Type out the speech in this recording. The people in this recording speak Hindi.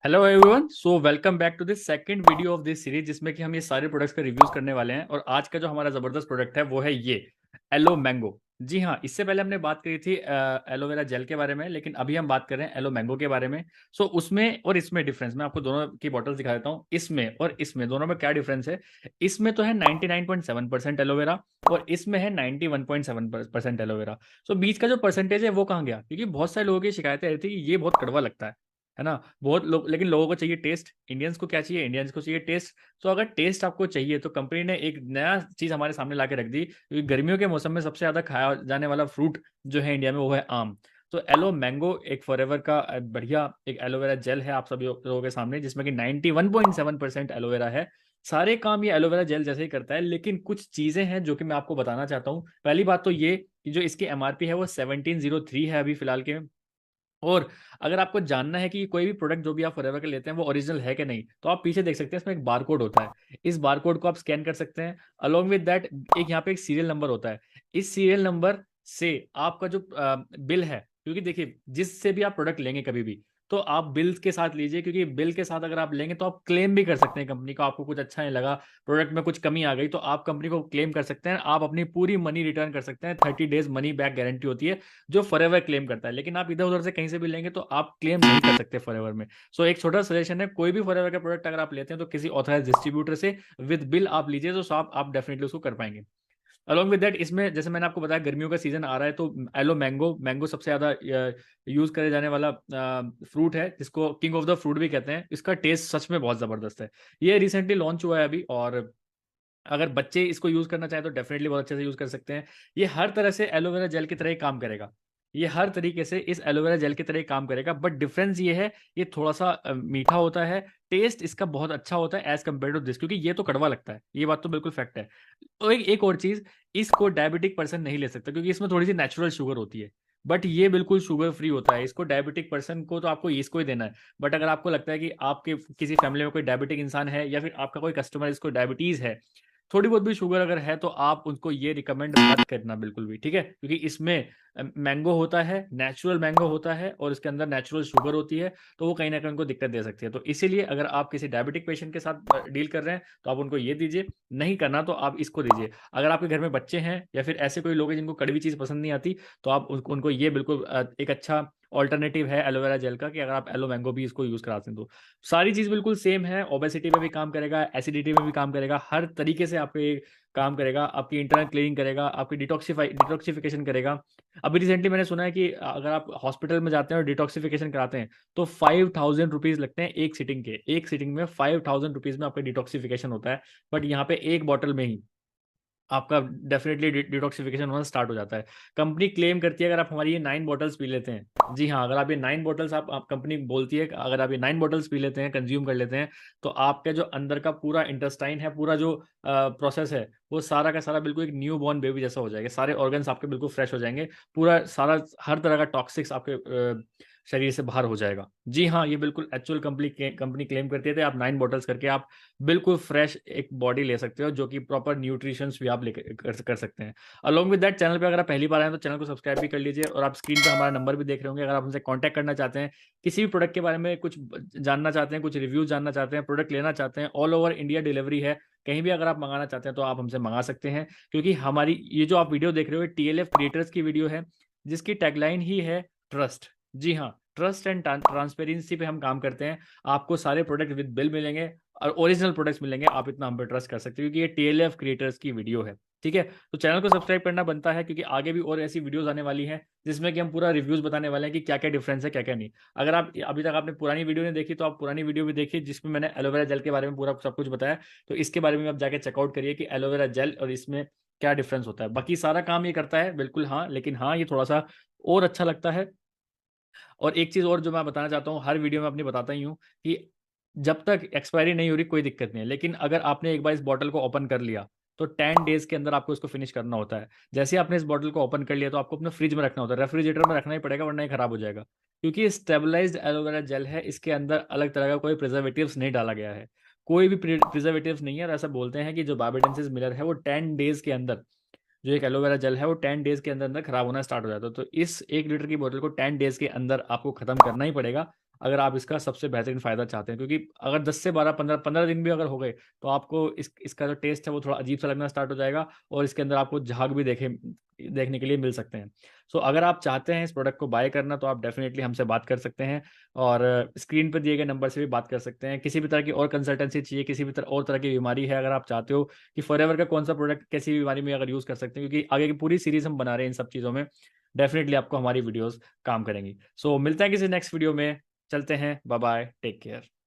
Hello everyone, so welcome back to this second video of this series जिसमें कि हम ये सारे प्रोडक्ट्स का रिव्यूज करने वाले हैं। और आज का जो हमारा जबरदस्त प्रोडक्ट है वो है ये एलो मैंगो। जी हाँ, इससे पहले हमने बात करी थी एलोवेरा जेल के बारे में, लेकिन अभी हम बात कर रहे हैं एलो मैंगो के बारे में। सो उसमें और इसमें डिफरेंस मैं आपको दोनों की बॉटल्स दिखा देता हूँ। इसमें और इसमें दोनों में क्या डिफरेंस है। इसमें तो है 99.7% एलोवेरा और इसमें है 91.7% एलोवेरा। सो बीच का जो परसेंटेज है वो कहाँ गया, क्योंकि बहुत सारे लोगों की शिकायतें रहती थी कि ये बहुत कड़वा लगता है ना। बहुत लोग, लेकिन लोगों को चाहिए टेस्ट। इंडियंस को क्या चाहिए, इंडियंस को चाहिए टेस्ट। तो अगर टेस्ट आपको चाहिए तो कंपनी ने एक नया चीज हमारे सामने ला के रख दी, क्योंकि गर्मियों के मौसम में सबसे ज्यादा खाया जाने वाला फ्रूट जो है इंडिया में वो है आम। तो एलो मैंगो एक फॉरएवर का बढ़िया एक एलोवेरा जेल है आप सभी लोगों के सामने, जिसमें कि 91.7% एलोवेरा है। सारे काम ये एलोवेरा जेल जैसे ही करता है, लेकिन कुछ चीजें हैं जो कि मैं आपको बताना चाहता हूँ। पहली बात तो ये कि जो इसकी एमआरपी है वो 1703 है अभी फिलहाल के। और अगर आपको जानना है कि कोई भी प्रोडक्ट जो भी आप फॉरएवर के लेते हैं वो ओरिजिनल है कि नहीं, तो आप पीछे देख सकते हैं, इसमें एक बार कोड होता है। इस बार कोड को आप स्कैन कर सकते हैं। अलोंग विद दैट एक यहाँ पे एक सीरियल नंबर होता है। इस सीरियल नंबर से आपका जो बिल है, क्योंकि देखिए जिससे भी आप प्रोडक्ट लेंगे कभी भी, तो आप बिल के साथ लीजिए, क्योंकि बिल के साथ अगर आप लेंगे तो आप क्लेम भी कर सकते हैं कंपनी को। आपको कुछ अच्छा नहीं लगा, प्रोडक्ट में कुछ कमी आ गई, तो आप कंपनी को क्लेम कर सकते हैं। आप अपनी पूरी मनी रिटर्न कर सकते हैं। 30 डेज मनी बैक गारंटी होती है जो फॉरएवर क्लेम करता है। लेकिन आप इधर उधर से कहीं से भी लेंगे तो आप क्लेम नहीं कर सकते फॉरएवर में। सो एक छोटा सजेशन है, कोई भी फॉरएवर का प्रोडक्ट अगर आप लेते हैं तो किसी ऑथराइज डिस्ट्रीब्यूटर से विद बिल आप लीजिए, तो आप डेफिनेटली उसको कर पाएंगे। अलॉन्ग विद दैट इसमें जैसे मैंने आपको बताया गर्मियों का सीजन आ रहा है, तो एलो मैंगो मैंगो सबसे ज्यादा यूज करे जाने वाला फ्रूट है, जिसको किंग ऑफ द फ्रूट भी कहते हैं। इसका टेस्ट सच में बहुत जबरदस्त है। ये रिसेंटली लॉन्च हुआ है अभी, और अगर बच्चे इसको यूज करना चाहें तो डेफिनेटली बहुत अच्छे से यूज कर सकते हैं। ये हर तरह से एलोवेरा जेल की तरह ही काम करेगा। ये हर तरीके से इस एलोवेरा जेल की तरह ही काम करेगा, बट डिफरेंस ये है, ये थोड़ा सा मीठा होता है। टेस्ट इसका बहुत अच्छा होता है एज कम्पेयर टू दिस, क्योंकि ये तो कड़वा लगता है, ये बात तो बिल्कुल फैक्ट है। तो एक और चीज, इसको डायबिटिक पर्सन नहीं ले सकता, क्योंकि इसमें थोड़ी सी नेचुरल शुगर होती है। बट ये बिल्कुल शुगर फ्री होता है। इसको डायबिटिक पर्सन को तो आपको इसको ही देना है। बट अगर आपको लगता है कि आपके किसी फैमिली में कोई डायबिटिक इंसान है, या फिर आपका कोई कस्टमर इसको डायबिटीज है, थोड़ी बहुत भी शुगर अगर है, तो आप उनको ये रिकमेंड मत करना बिल्कुल भी, ठीक है। क्योंकि इसमें मैंगो होता है, नेचुरल मैंगो होता है, और इसके अंदर नेचुरल शुगर होती है। तो वो कहीं ना कहीं उनको दिक्कत दे सकती है। तो इसीलिए अगर आप किसी डायबिटिक पेशेंट के साथ डील कर रहे हैं तो आप उनको ये दीजिए। नहीं करना तो आप इसको दीजिए। अगर आपके घर में बच्चे हैं या फिर ऐसे कोई लोग हैं जिनको कड़वी चीज़ पसंद नहीं आती, तो आप उनको ये बिल्कुल एक अच्छा ऑल्टरनेटिव है एलोवेरा जेल का, कि अगर आप एलो मैंगो भी इसको यूज़ कराते हैं तो सारी चीज़ बिल्कुल सेम है। ओबेसिटी में भी काम करेगा, एसिडिटी में भी काम करेगा, हर तरीके से आपके काम करेगा। आपकी इंटरनल क्लीनिंग करेगा, आपकी डिटॉक्सिफिकेशन करेगा। अभी रिसेंटली मैंने सुना है कि अगर आप हॉस्पिटल में जाते हैं और डिटॉक्सिफिकेशन कराते हैं तो 5000 रुपीज लगते हैं एक सिटिंग के। एक सिटिंग में 5000 रुपीज में आपका डिटॉक्सिफिकेशन होता है। बट यहाँ पे एक बॉटल में ही आपका डेफिनेटली डिटॉक्सिफिकेशन होना स्टार्ट हो जाता है। कंपनी क्लेम करती है अगर आप हमारी ये 9 बॉटल्स पी लेते हैं, जी हाँ, अगर आप ये 9 बॉटल्स आप कंपनी बोलती है कि अगर आप ये 9 बॉटल्स पी लेते हैं, कंज्यूम कर लेते हैं, तो आपके जो अंदर का पूरा इंटेस्टाइन है, पूरा जो प्रोसेस है, वो सारा का सारा बिल्कुल एक न्यू बॉर्न बेबी जैसा हो जाएगा। सारे ऑर्गन्स आपके बिल्कुल फ्रेश हो जाएंगे। पूरा सारा हर तरह का टॉक्सिक्स आपके शरीर से बाहर हो जाएगा। जी हाँ, ये बिल्कुल एक्चुअल कंपनी क्लेम करती है। आप 9 बॉटल्स करके आप बिल्कुल फ्रेश एक बॉडी ले सकते हो, जो कि प्रॉपर न्यूट्रिशंस भी आप ले कर सकते हैं। अलोंग विद दैट, चैनल पे अगर आप पहली बार आए हैं तो चैनल को सब्सक्राइब भी कर लीजिए। और आप स्क्रीन पे हमारा नंबर भी देख रहे होंगे, अगर आप हमसे कांटेक्ट करना चाहते हैं, किसी भी प्रोडक्ट के बारे में कुछ जानना चाहते हैं, कुछ रिव्यूज जानना चाहते हैं, प्रोडक्ट लेना चाहते हैं, ऑल ओवर इंडिया डिलीवरी है। कहीं भी अगर आप मंगाना चाहते हैं तो आप हमसे मंगा सकते हैं। क्योंकि हमारी ये जो आप वीडियो देख रहे हो टीएलएफ क्रिएटर्स की वीडियो है, जिसकी टैगलाइन ही है ट्रस्ट। जी हाँ, ट्रस्ट एंड ट्रांसपेरेंसी पे हम काम करते हैं। आपको सारे प्रोडक्ट विद बिल मिलेंगे और ओरिजिनल प्रोडक्ट्स मिलेंगे। आप इतना हम पे ट्रस्ट कर सकते हो, क्योंकि ये टीएलएफ क्रिएटर्स की वीडियो है, ठीक है। तो चैनल को सब्सक्राइब करना बनता है, क्योंकि आगे भी और ऐसी वीडियोस आने वाली हैं जिसमें कि हम पूरा रिव्यूज बताने वाले हैं कि क्या क्या डिफरेंस है, क्या क्या नहीं। अगर आप अभी तक आपने पुरानी वीडियो नहीं देखी तो आप पुरानी वीडियो भी देखिए, जिसमें मैंने एलोवेरा जेल के बारे में पूरा सब कुछ बताया। तो इसके बारे में आप जाके चेकआउट करिए कि एलोवेरा जेल और इसमें क्या डिफरेंस होता है। बाकी सारा काम ये करता है बिल्कुल, हाँ, लेकिन हाँ, ये थोड़ा सा और अच्छा लगता है। और एक चीज़ और जो मैं बताना चाहता हूँ, हर वीडियो में अपनी बताता ही हूँ कि जब तक एक्सपायरी नहीं हो रही कोई दिक्कत नहीं है, लेकिन अगर आपने एक बार इस बॉटल को ओपन कर लिया तो 10 डेज के अंदर आपको इसको फिनिश करना होता है। जैसे ही आपने इस बॉटल को ओपन कर लिया तो आपको अपने फ्रिज में रखना होता है, रेफ्रिजरेटर में रखना ही पड़ेगा, वरना ये खराब हो जाएगा। क्योंकि स्टेबलाइज्ड एलोवेरा जेल है, इसके अंदर अलग तरह का कोई प्रिजर्वेटिव्स नहीं डाला गया है। कोई भी प्रिजर्वेटिव्स नहीं है। और ऐसा बोलते हैं कि जो बार्बाडेंसिस मिलर है वो 10 डेज के अंदर, जो एक एलोवेरा जेल है वो 10 डेज के अंदर अंदर खराब होना स्टार्ट हो जाता है। तो इस 1 लीटर की बोतल को 10 डेज के अंदर आपको खत्म करना ही पड़ेगा। अगर आप इसका सबसे बेहतरीन फ़ायदा चाहते हैं, क्योंकि अगर 10 से 12 15 दिन भी अगर हो गए, तो आपको इसका जो टेस्ट है वो थोड़ा अजीब सा लगना स्टार्ट हो जाएगा और इसके अंदर आपको झाग भी देखने के लिए मिल सकते हैं। सो अगर आप चाहते हैं इस प्रोडक्ट को बाय करना, तो आप डेफिनेटली हमसे बात कर सकते हैं और स्क्रीन पर दिए गए नंबर से भी बात कर सकते हैं। किसी भी तरह की और कंसल्टेंसी चाहिए, किसी भी और तरह की बीमारी है, अगर आप चाहते हो कि फॉरएवर का कौन सा प्रोडक्ट कैसी बीमारी में अगर यूज़ कर सकते हैं, क्योंकि आगे की पूरी सीरीज हम बना रहे हैं इन सब चीज़ों में, डेफिनेटली आपको हमारी वीडियोस काम करेंगी। सो मिलते हैं किसी नेक्स्ट वीडियो में। चलते हैं, बाय बाय, टेक केयर।